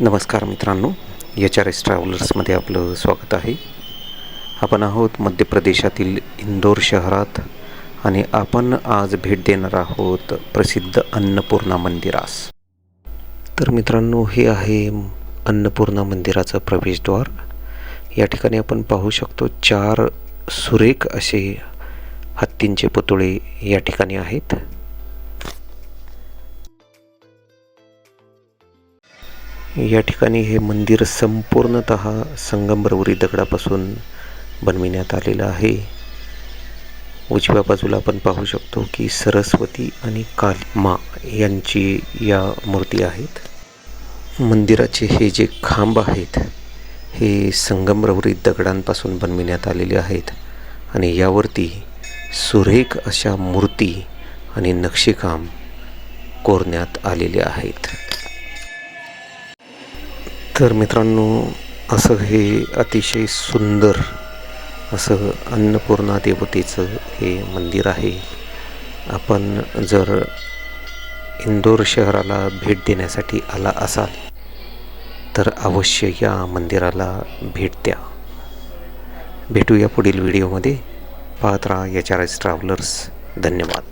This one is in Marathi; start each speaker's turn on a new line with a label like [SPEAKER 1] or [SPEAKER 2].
[SPEAKER 1] नमस्कार मित्रांनो, HRS ट्रॅव्हलर्समध्ये आपलं स्वागत आहे. आपण आहोत मध्य प्रदेशातील इंदोर शहरात आणि आपण आज भेट देणार आहोत प्रसिद्ध अन्नपूर्णा मंदिरास. तर मित्रांनो, हे आहे अन्नपूर्णा मंदिराचं प्रवेशद्वार. या ठिकाणी आपण पाहू शकतो 4 सुरेख असे हत्तींचे पुतळे या ठिकाणी आहेत. या ठिकाणी हे मंदिर संपूर्णतः संगमरवरी दगडापासून बनविण्यात आलेलं आहे. उजव्या बाजूला आपण पाहू शकतो की सरस्वती आणि काली माँ यांची या मूर्ती आहेत. मंदिराचे हे जे खांब आहेत हे संगमरवरी दगडांपासून बनविण्यात आलेले आहेत आणि यावरती सुरेख अशा मूर्ती आणि नक्षीकाम कोरण्यात आलेले आहेत. तर मित्रांनो, असं हे अतिशय सुंदर असं अन्नपूर्णा देवतेचं हे मंदिर आहे. आपण जर इंदोर शहराला भेट देण्यासाठी आला असाल तर अवश्य या मंदिराला भेट द्या. भेटूया पुढील व्हिडिओमध्ये. पाहत राहा HRS ट्रॅव्हलर्स. धन्यवाद.